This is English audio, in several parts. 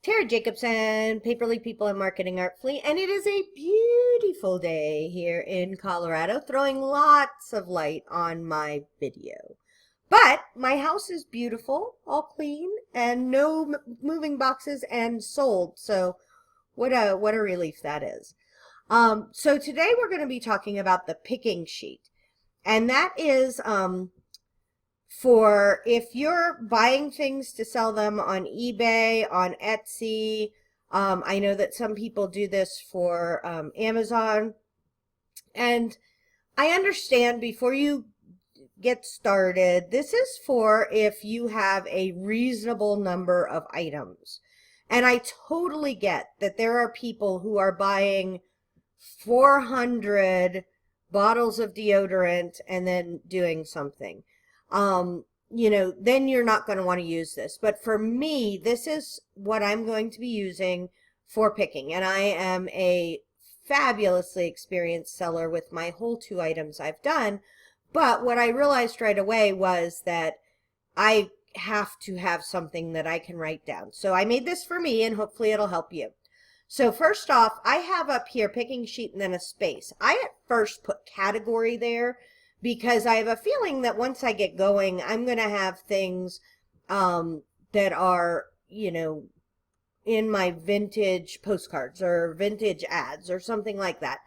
Tara Jacobson, Paperly People and Marketing Artfully, and it is a beautiful day here in Colorado, throwing lots of light on my video. But my house is beautiful, all clean, and no moving boxes and sold. So what a relief that is. So today we're going to be talking about the picking sheet, and that is for if you're buying things to sell them on eBay, on Etsy. I know that some people do this for Amazon. And I understand before you get started, this is for if you have a reasonable number of items. And I totally get that there are people who are buying 400 bottles of deodorant and then doing something. Then you're not going to want to use this. But for me, this is what I'm going to be using for picking. And I am a fabulously experienced seller with my whole 2 items I've done. But what I realized right away was that I have to have something that I can write down. So I made this for me, and hopefully it'll help you. So first off, I have up here picking sheet and then a space. I at first put category there because I have a feeling that once I get going, I'm going to have things that are, in my vintage postcards or vintage ads or something like that.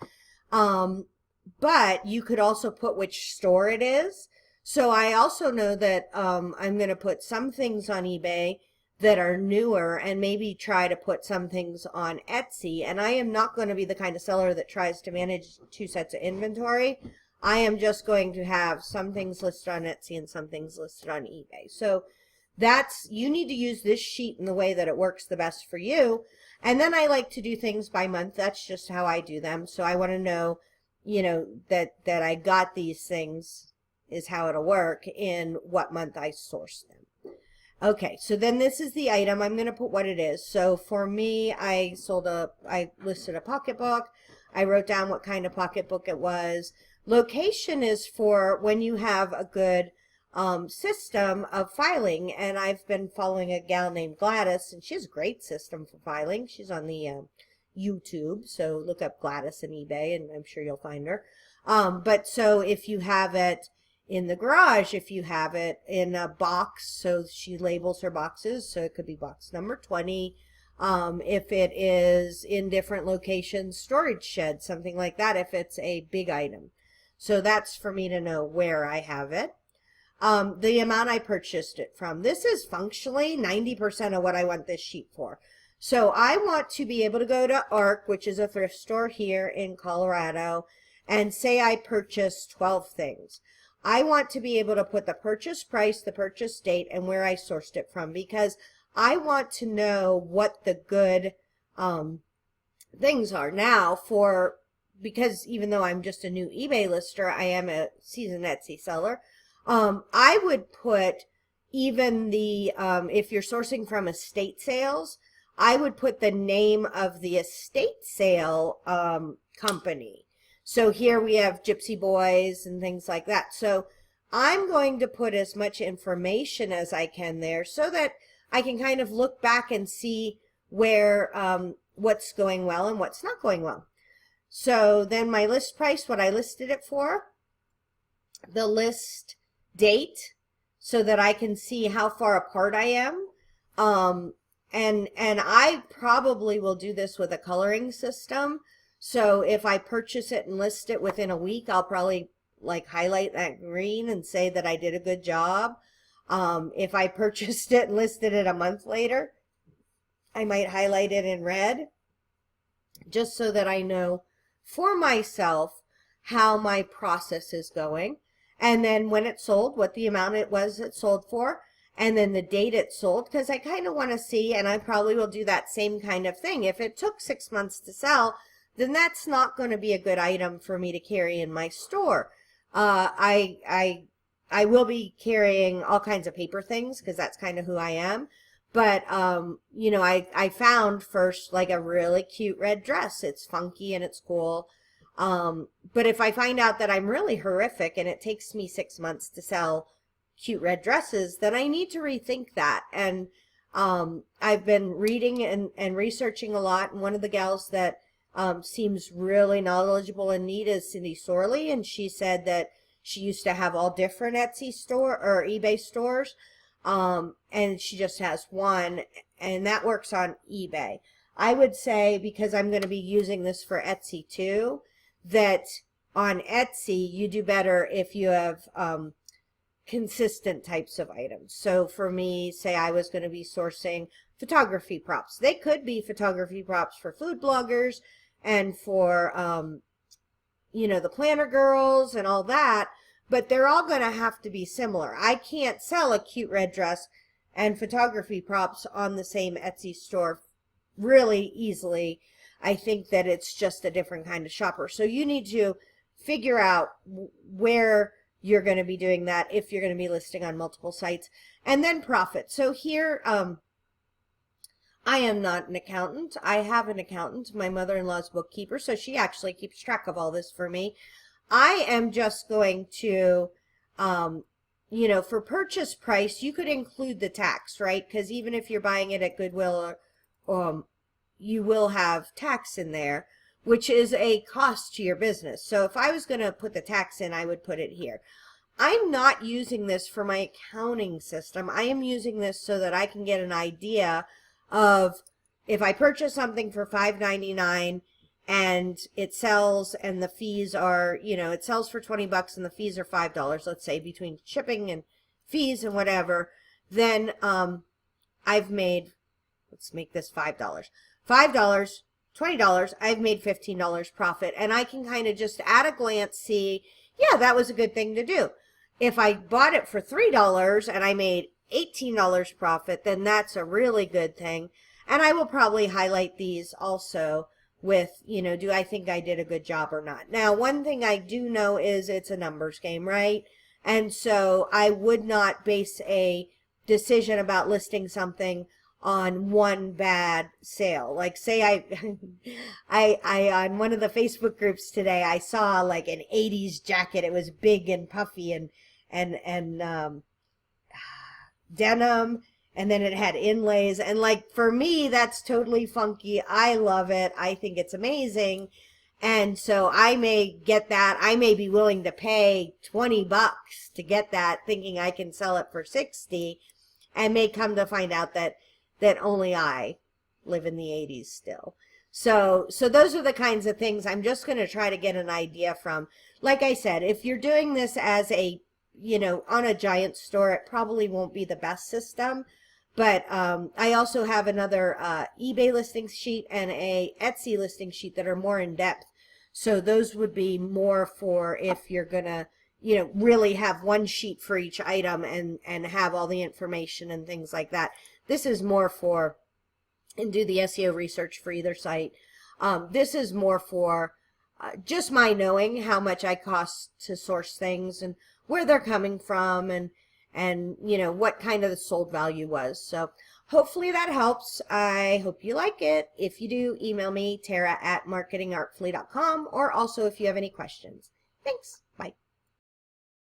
But you could also put which store it is. So I also know that I'm going to put some things on eBay that are newer and maybe try to put some things on Etsy. And I am not going to be the kind of seller that tries to manage 2 sets of inventory. I am just going to have some things listed on Etsy and some things listed on eBay. So you need to use this sheet in the way that it works the best for you. And then I like to do things by month. That's just how I do them. So I want to know, that I got these things is how it'll work in what month I sourced them. Okay, so then this is the item. I'm going to put what it is. So for me, I listed a pocketbook. I wrote down what kind of pocketbook it was. Location is for when you have a good system of filing, and I've been following a gal named Gladys, and she has a great system for filing. She's on the YouTube, so look up Gladys in eBay, and I'm sure you'll find her. But so if you have it in the garage, if you have it in a box, so she labels her boxes, so it could be box number 20. If it is in different locations, storage shed, something like that, if it's a big item. So that's for me to know where I have it. The amount I purchased it from. This is functionally 90% of what I want this sheet for. So I want to be able to go to ARC, which is a thrift store here in Colorado, and say I purchased 12 things. I want to be able to put the purchase price, the purchase date, and where I sourced it from, because I want to know what the good things are. Now, because even though I'm just a new eBay lister, I am a seasoned Etsy seller. I would put even the, if you're sourcing from estate sales, I would put the name of the estate sale company. So here we have Gypsy Boys and things like that. So I'm going to put as much information as I can there so that I can kind of look back and see where what's going well and what's not going well. So then my list price, what I listed it for, the list date, so that I can see how far apart I am. And I probably will do this with a coloring system. So if I purchase it and list it within a week, I'll probably like highlight that green and say that I did a good job. If I purchased it and listed it a month later, I might highlight it in red, just so that I know for myself how my process is going. And then when it sold, what the amount it sold for, and then the date it sold, because I kind of want to see, and I probably will do that same kind of thing. If it took 6 months to sell, then that's not going to be a good item for me to carry in my store. I will be carrying all kinds of paper things because that's kind of who I am. But, I found first like a really cute red dress. It's funky and it's cool. But if I find out that I'm really horrific and it takes me 6 months to sell cute red dresses, then I need to rethink that. And I've been reading and researching a lot, and one of the gals that seems really knowledgeable and neat is Cindy Sorley, and she said that she used to have all different Etsy store or eBay stores, and she just has one, and that works on eBay. I would say, because I'm going to be using this for Etsy too, that on Etsy you do better if you have consistent types of items. So for me, say I was going to be sourcing photography props. They could be photography props for food bloggers and for, you know, the planner girls and all that, but they're all going to have to be similar. I can't sell a cute red dress and photography props on the same Etsy store really easily. I think that it's just a different kind of shopper. So you need to figure out where you're going to be doing that if you're going to be listing on multiple sites, and then profit. So here, I am not an accountant. I have an accountant, my mother-in-law's bookkeeper, so she actually keeps track of all this for me. I am just going to, you know, for purchase price, you could include the tax, right? Because even if you're buying it at Goodwill, you will have tax in there, which is a cost to your business. So if I was going to put the tax in, I would put it here. I'm not using this for my accounting system. I am using this so that I can get an idea of if I purchase something for $5.99 and it sells and the fees are, you know, it sells for 20 bucks and the fees are $5, let's say, between shipping and fees and whatever, then I've made, let's make this $5. $5, $20, I've made $15 profit, and I can kind of just at a glance see, yeah, that was a good thing to do. If I bought it for $3 and I made $18 profit, then that's a really good thing. And I will probably highlight these also with, you know, do I think I did a good job or not? Now, one thing I do know is it's a numbers game, right? And so I would not base a decision about listing something on one bad sale. Like say I on one of the Facebook groups today, I saw like an 80s jacket. It was big and puffy and denim, and then it had inlays, and like for me that's totally funky. I love it. I think it's amazing. And so I may get that. I may be willing to pay 20 bucks to get that, thinking I can sell it for 60, and may come to find out that only I live in the 80s still. So those are the kinds of things I'm just going to try to get an idea from. Like I said, if you're doing this as a, you know, on a giant store, it probably won't be the best system. But I also have another eBay listing sheet and a Etsy listing sheet that are more in depth. So those would be more for if you're going to, you know, really have one sheet for each item and have all the information and things like that. This is more for, and do the SEO research for either site. This is more for just my knowing how much I cost to source things and where they're coming from and you know, what kind of the sold value was. So hopefully that helps. I hope you like it. If you do, email me, Tara@marketingartfully.com, or also if you have any questions. Thanks.